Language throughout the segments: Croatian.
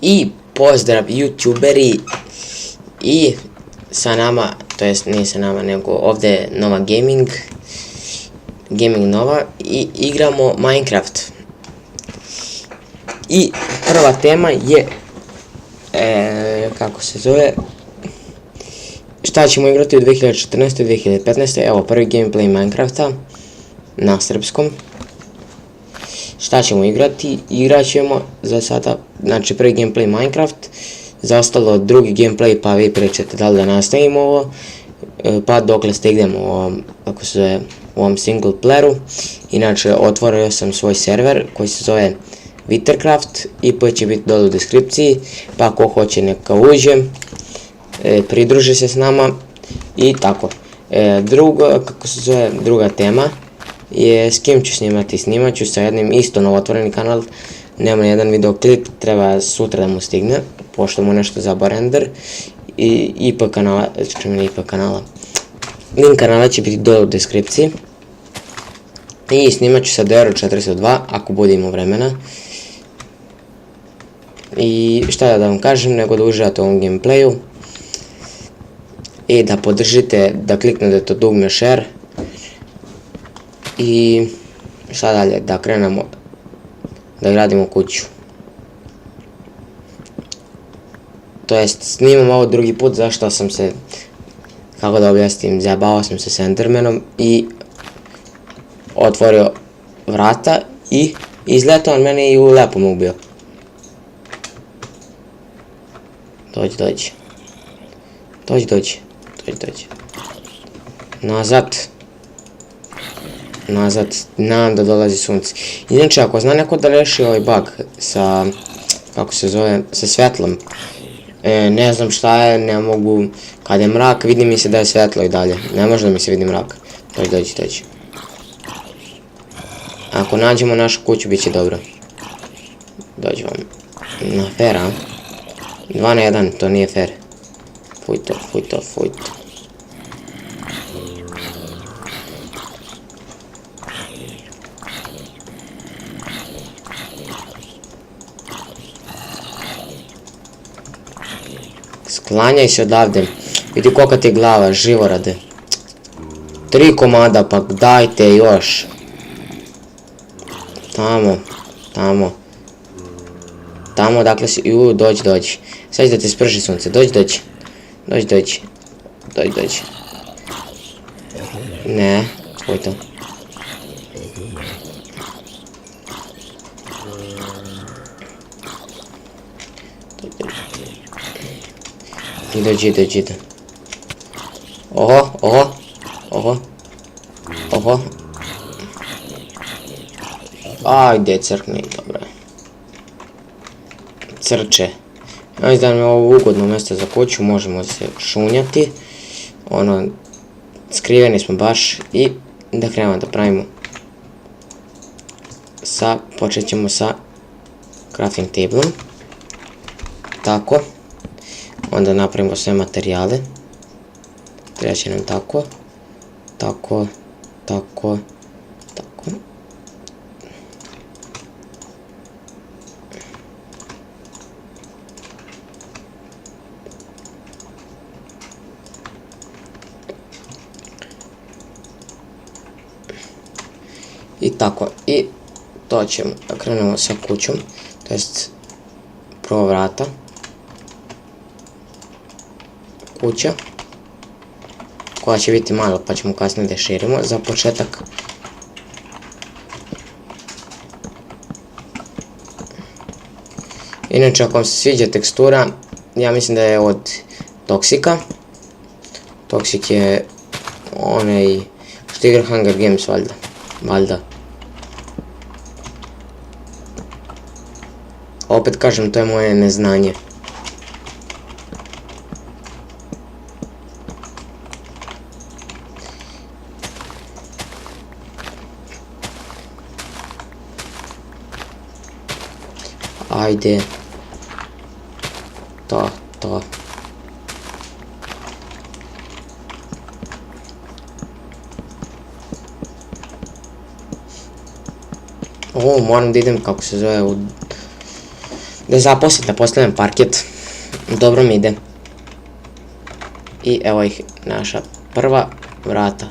I pozdrav youtuberi i sa nama, to jest nije sa nama nego ovdje je Nova Gaming Nova i igramo Minecraft. I prva tema je, kako se zove, šta ćemo igrati u 2014. i 2015. Evo prvi gameplay Minecrafta na srpskom. Šta ćemo igrati? Igrat ćemo za sada, znači prvi gameplay Minecraft, za ostalo drugi gameplay pa vi pričate da li da nastavimo ovo, pa dokle stignemo u ovom, kako se zove, u ovom single playeru. Inače otvorio sam svoj server koji se zove Withercraft, IP će biti dole u deskripciji, pa ako hoće neka uđe, pridruži se s nama i tako. Druga tema je s kim ću snimati. Snimat ću sa jednim isto novotvoreni kanal, nema jedan videoklip, treba sutra da mu stigne, pošto mu nešto zaba render, i IP kanala, link kanala će biti dole u deskripciji. I snimat ću sa DR42 ako bude imao vremena. I šta da vam kažem, nego da uživate u ovom gameplayu i da podržite, da kliknete to dugme share. I šta dalje, da krenemo da gradimo kuću. To jest snimam ovo drugi put, zašto sam se, kako da objasnim, zajebao sam se s Endermanom i otvorio vrata i izletao on mene i u lepo me ubio. Dođi. Nazad, znam da dolazi sunce. Inače, ako zna neko da reši ovaj bug sa, kako se zove, sa svetlom, ne znam šta je, ne mogu, kad je mrak vidi mi se da je svetlo i dalje, ne može da mi se vidi mrak. Dođi. Ako nađemo našu kuću bit će dobro. Dođi vam. Na fair, a? 2 na 1, to nije fair. Fuj to. Sklanjaj se odavde. Vidi kolika ti je glava, živorade. 3 komada, pa dajte još. Tamo dakle si, dođi. Sad da ti sprši sunce, dođi. Ne, tvoj to. Dođi. Oho. Ajde, crkni, dobro. Crče. Ajde da nam je ovo ugodno mjesto za kuću, možemo se šunjati. Ono, skriveni smo baš i da krenemo da pravimo. Počet ćemo sa crafting tablom. Tako. Onda napravimo sve materijale. Treba će nam tako. I tako, i to ćemo, da krenemo sa kućom, to jest prvo vrata, kuća, koja će biti malo pa ćemo kasnije da širimo. Za početak inače, ako vam se sviđa tekstura, ja mislim da je od Toxika. Toxic je onaj što igra Hunger Games, valjda. Opet kažem, to je moje neznanje. Ajde. To. Moram da idem, kako se zove, Da zaposlim, da postavljam parket. Dobro mi ide. I evo ih, naša prva vrata.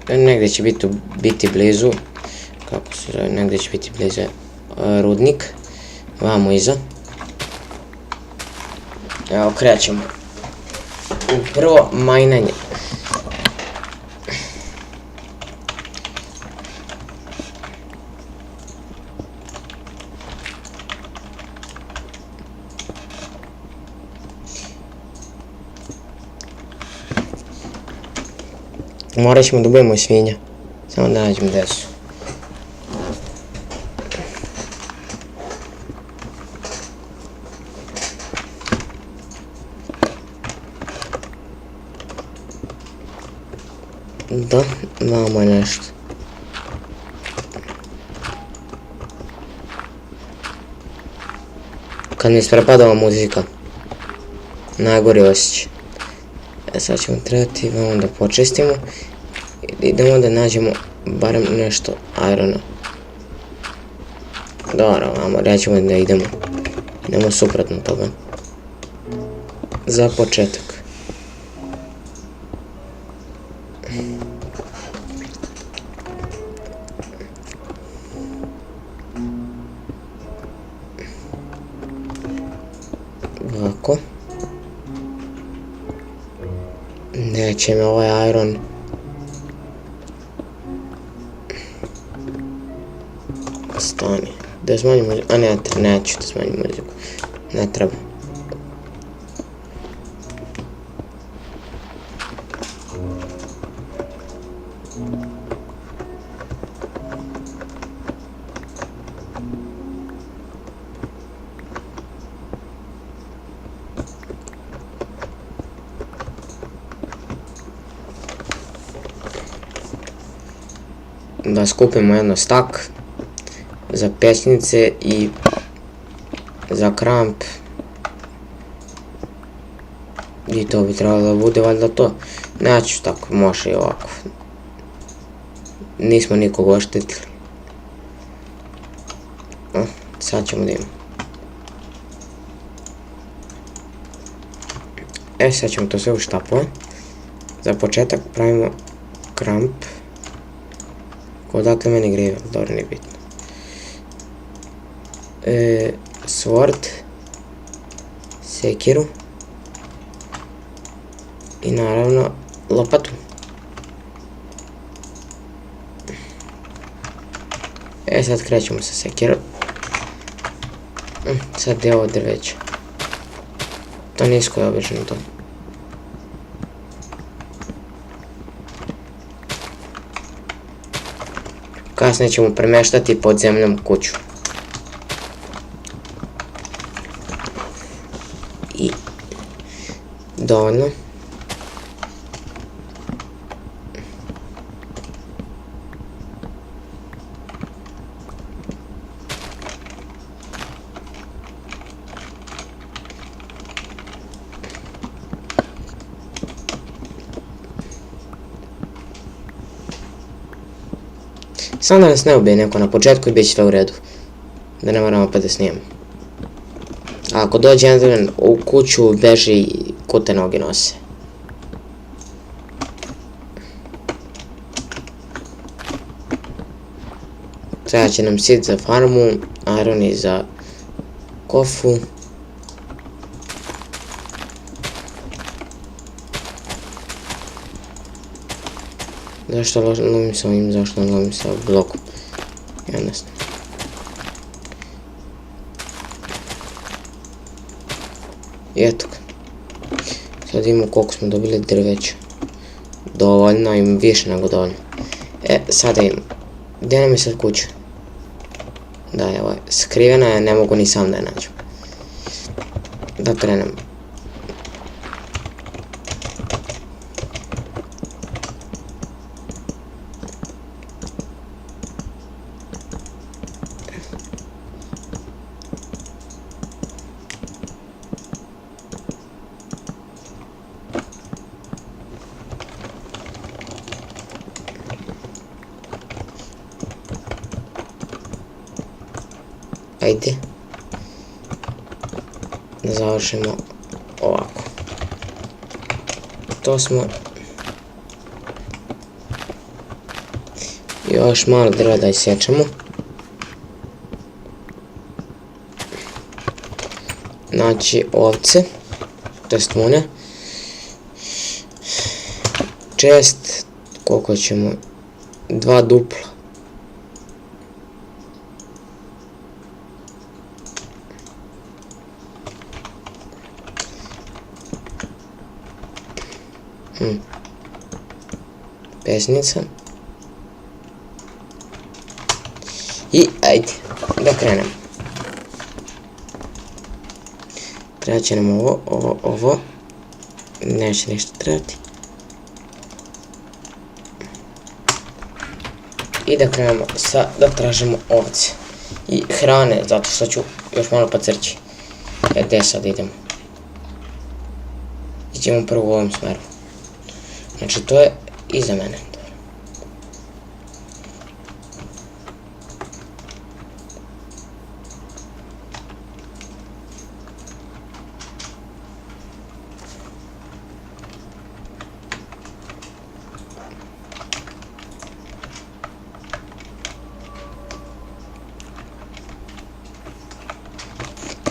Negdje će biti blizu, kako se zove, negdje će biti blizu rudnik. Vamo iza. Evo, krećemo. Prvo, majnanje. Morat ćemo da ubijemo i svinja. Samo da nađemo gdje su. Da, vamo je nešto. Kad mi isprepada ova muzika. Najgori osjećaj. Sad ćemo trebati vamo da počistimo. Idemo da nađemo barem nešto irona. Dobro, vamo, rećemo da idemo suprotno toga. Za početak. Ovako. Neće me ovaj iron. Stani. Da smanjim muziku. A ne, neću da smanjim muziku. Ne treba. Da skupimo jedno stak za pećnice i za kramp i to bi trebalo da bude valjda to. Neću tako, može i ovako. Nismo nikog oštetili. Sad ćemo da imamo. Sad ćemo to sve u štapove. Za početak pravimo kramp. Odakle meni grije, dobro, nije bitno. Sword, sekiru i naravno lopatu. Sad krećemo sa sekirom. Sad je ovo drveće. To nisko je obično to. Kasnije ćemo premještati pod zemljom kuću. I dovoljno. Samo da nas ne ubije neko na početku i bit će sve u redu. Da ne moramo opet da snijemo. A ako dođe Enderman u kuću, beži i kute noge nose. Treba će nam sit za farmu, ironi za kofu. Zašto lovim sa ovim, zašto lovim sa blokom? Jednostavno. I eto ga. Sad imamo koliko smo dobili drveća. Dovoljno, im više nego dovoljno. Sada imamo. Gdje nam je sad kuća? Da, evo je. Skrivena je, ne mogu ni sam da je nađem. Da krenemo. Ajde. Da završimo ovako. To smo. Još malo drva da isječemo. Znači ovce. To jest mune. Čest. Koliko ćemo? 2 dupla. Pesnica. I ajde, da krenemo. Trebat će nam ovo. Neće ništa trebati. I da krenemo da tražimo ovce. I hrane, zato što ću još malo pocrći. Gdje sad idemo? Iđemo prvo u ovom smeru. Znači to je iza mene.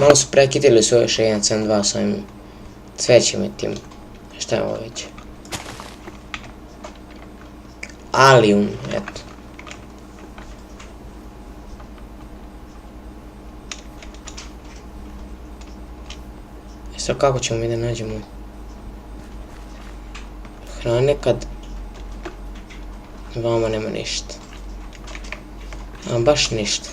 Malo su prekitili su još 1.7.2 s ovim cvećima i tim. Šta je ovo već? Alium, eto. Sad kako ćemo mi da nađemo hrane kad vama nema ništa. A baš ništa.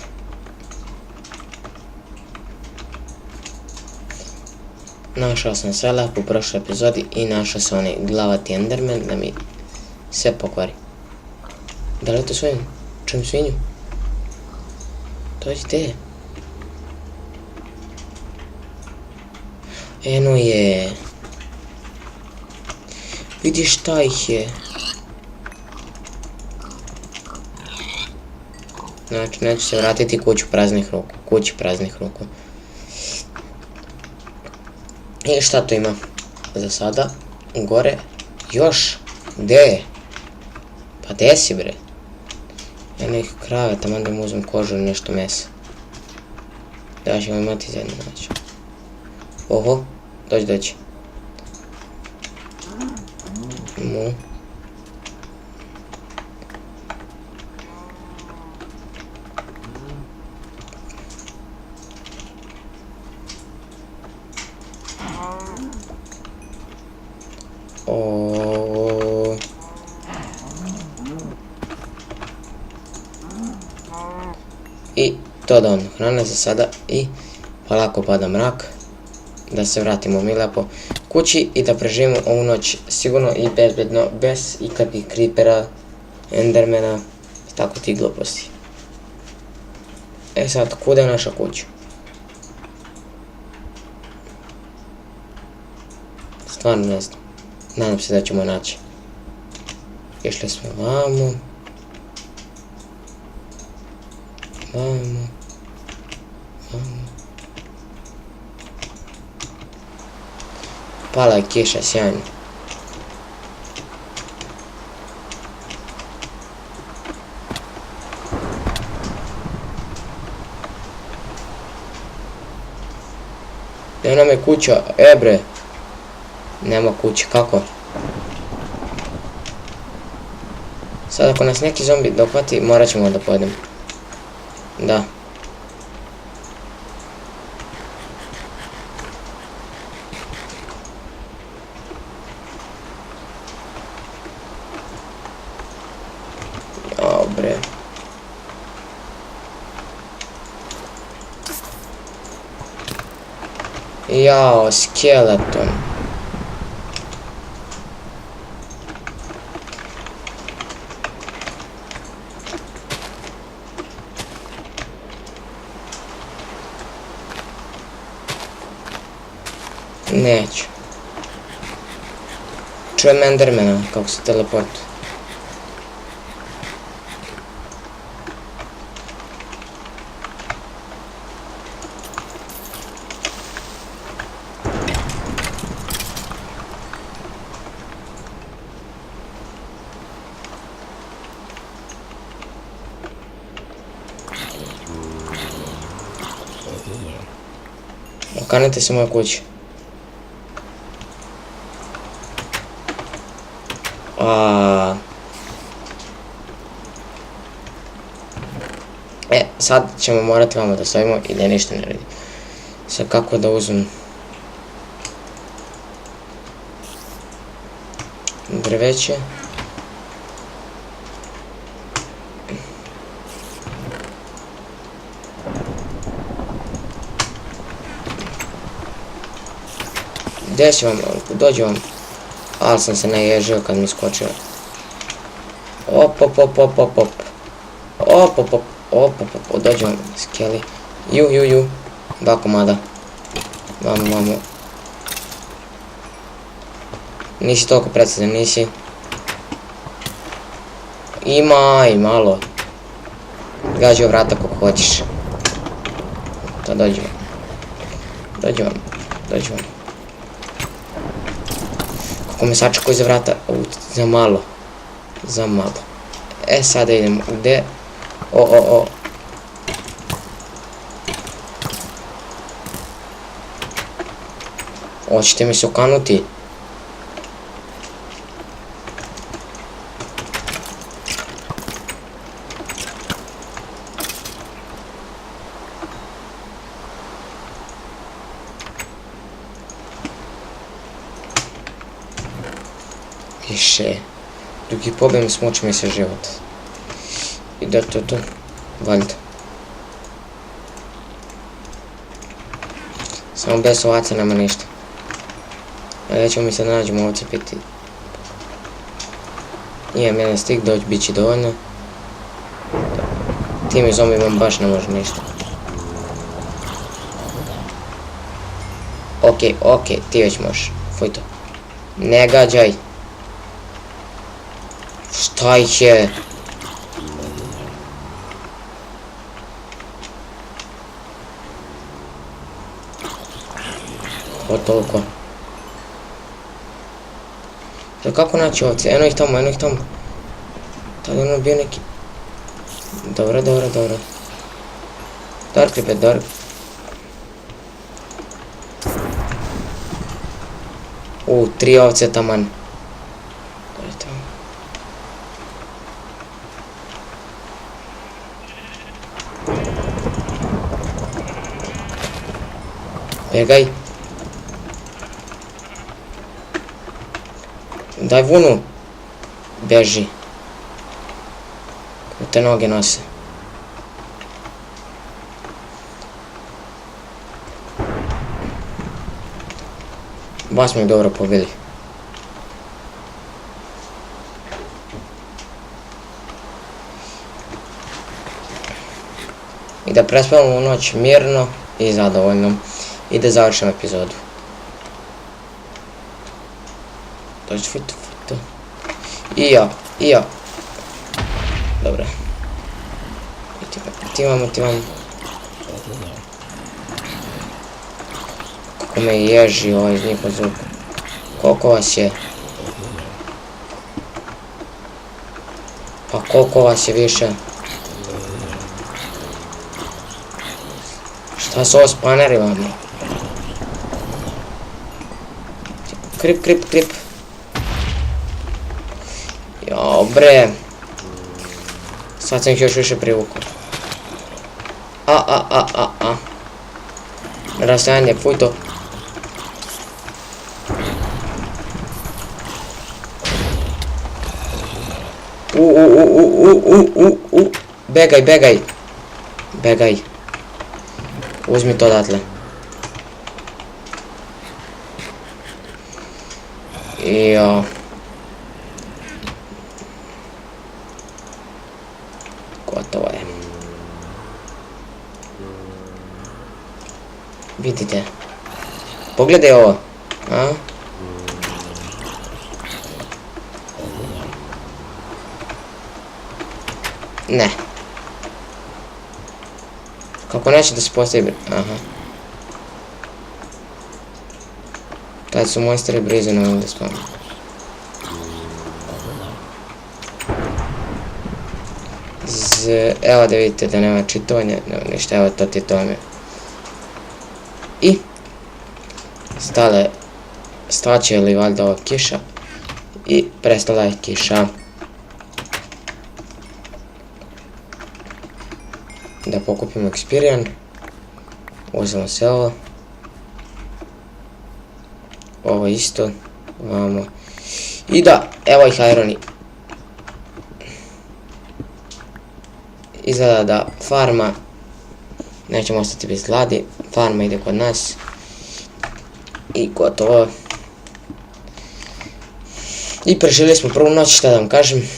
Našao sam selak u prošloj epizodi i našao sam onaj glavati enderman da mi sve pokvari. Da li je to svojim? Čujem svinju? Dođi te. Eno je. Vidiš šta ih je. Znači neću se vratiti kući praznih ruku. I šta to ima? Za sada. Gore. Još. Gdje je? Pa gdje si bre? Ja nekih krave, tamo da mu uzmem kožu ili nešto mesa. Da ćemo imati za jednu noć. Oho, dođi. Mu. I to da ono, hrana za sada i polako pada mrak. Da se vratimo mi lepo kući i da preživimo ovu noć sigurno i bezbedno, bez ikakvih creepera, endermana i tako tih gluposti. E sad, kuda je naša kuća? Stvarno ne znam. Nadam se da ćemo naći. Išli smo vamo. Pala je kiša, sjajno. Gdje nam je kuća? Bre. Nema kuće, kako? Sad ako nas neki zombi dohvati, morat ćemo da pojedemo. Da. Dobre. Jao, skeleton. Neću. Čujem endermana kako se teleportuje. Okanite se moje kući. Sad ćemo morati vamo da stavimo i da ništa ne radi. Sad kako da uzmem drveće. Gdje će vam, dođu vam. Ali sam se naježio kad mi skočio. Op, dođu vam skeli. Ju. Dva komada. Vamo. Nisi toliko precizan, nisi. Imaj malo. Gađi vrata kako hoćeš. To dođu vam. Kako me sačekao iza vrata. Za malo. Sada idemo. Gdje? O. Hoćete mi se okanuti? Više. Dok ih pobijem smoči mi se život. I da to. Valjda. Samo bez ovaca nema ništa. Gdje ćemo mi sad nađemo ovce piti. Imam jedan stik, doći bit će dovoljno. Tim zombima baš ne može ništa. Ok, ti već možeš. Fuj to. Ne gađaj. Šta ih je? O toliko. Kako naći ovce? Eno ih tamo. Tada je ono bio neki... Dobro. Dark Clipper, dark. 3 ovce taman. Begaj. Daj vunu. Beži. U te noge nose. Baš smo ih dobro pobili. I da prespavamo u noć mirno i zadovoljno. I da završim epizodu. Dođi futu. I ja. Dobro. Ti vamo. Kako me ježi ovaj njihov zvuk. Koliko vas je? Pa koliko vas je više? Šta su ovo spaneri vamo? Krip. Jao bre. Sad sam ih još više privukao. Rastajanje, fuj to. Begaj. Uzmi to odatle. Jo. Gotovo je. Vidite. Pogledaj ovo. Ne. Kako neće da se postavi... Kad su monsteri blizu na ovdje spavno. Evo da vidite da nema čitovanja, nema ništa, evo to ti je to me. I staće li valjda ova kiša i prestala je kiša. Da pokupimo Experian. Uzmemo se ovo. Ovo isto. Vamo. I da, evo ih ironi. Izgleda da farma, nećemo ostati bez gladi, farma ide kod nas. I gotovo. I preživjeli smo prvu noć, šta da vam kažem.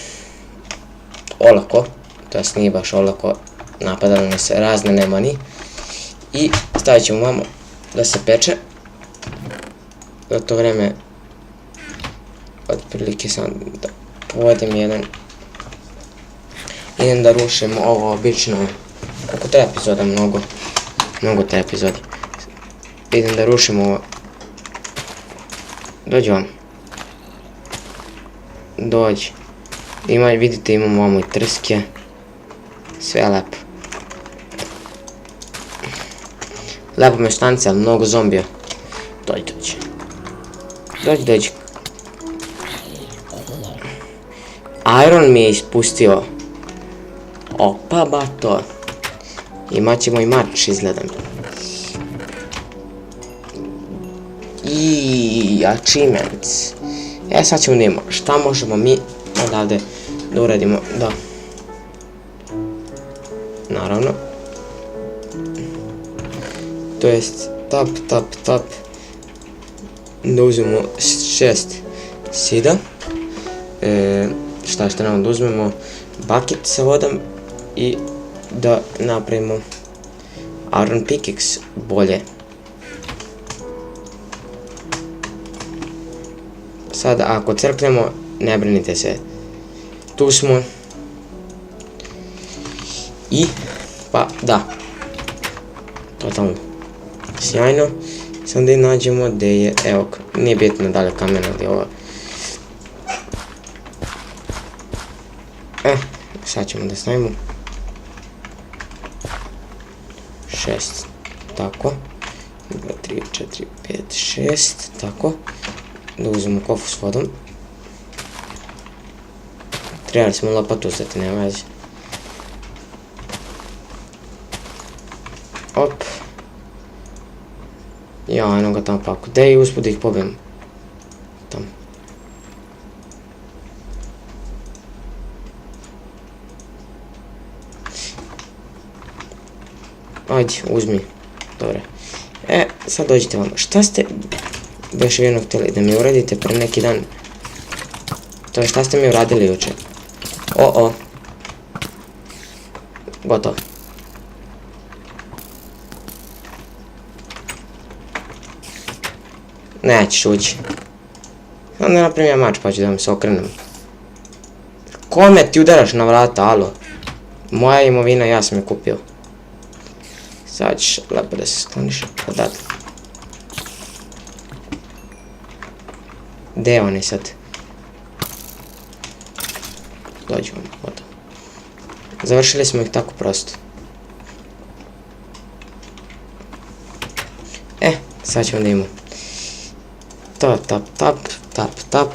Olako, to jest nije baš olako, napadali nas razne nemani. I stavit ćemo vamo da se peče. Za to vreme otprilike sam da povedem jedan. Idem da rušim ovo obično. Koliko treba epizoda? Mnogo te epizode. Idem da rušim ovo. Dođi vam. Dođi. Vidite, imamo vamo i trske. Sve je lepo. Lepo me štanci, ali mnogo zombija. Dođi. Dođi. Iron mi je ispustio. Opa bato. Imat ćemo i mač, izgledam. I achievements. Sad ćemo da imamo šta možemo mi odavde da uradimo. Da. Naravno. To jest tap. Da uzmemo 6 sida. Šta nam da uzmemo? Bucket sa vodom i da napravimo iron pickaxe bolje. Sad ako crknemo, ne brinite se. Tu smo. I pa da. Totalno. Sjajno. Sad da nađemo gdje je, evo, nije bitno da li je kamen ili ovo. Sad ćemo da stavimo 6, tako, 2, 3, 4, 5, 6, tako, da uzmemo kofu s vodom. Trebali smo lopatu uzeti, nema veze. Op. Ja, eno ga tamo paku, gdje i uspud da ih pobijem. Tamo. Ajde, uzmi. Dobre. Sad dođite vam. Šta ste baš jedno htjeli da mi uradite pre neki dan? To je šta ste mi uradili juče? Gotovo. Nećeš ući. Onda napravim ja mač pa ću da vam se okrenem. Kome ti udaraš na vrata, alo? Moja imovina, ja sam je kupio. Sad ćeš lepo da se skloniš odatle. Gdje je on sad? Dođu vam, gotovo. Završili smo ih tako prosto. Sad ćemo da imamo. To, tap.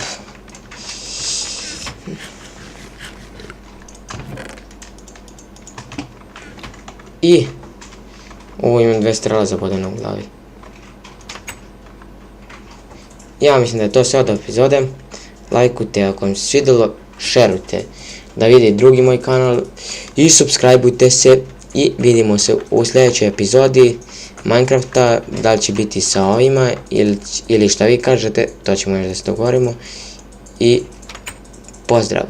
I ovo imam 2 strela zabodene u glavi. Ja mislim da je to sve od epizode. Lajkujte ako vam se svidjelo, šerujte da vidi drugi moj kanal i subscribeujte se i vidimo se u sljedećoj epizodi Minecrafta, da li će biti sa ovima ili šta vi kažete, to ćemo još da se dogovorimo i pozdrav!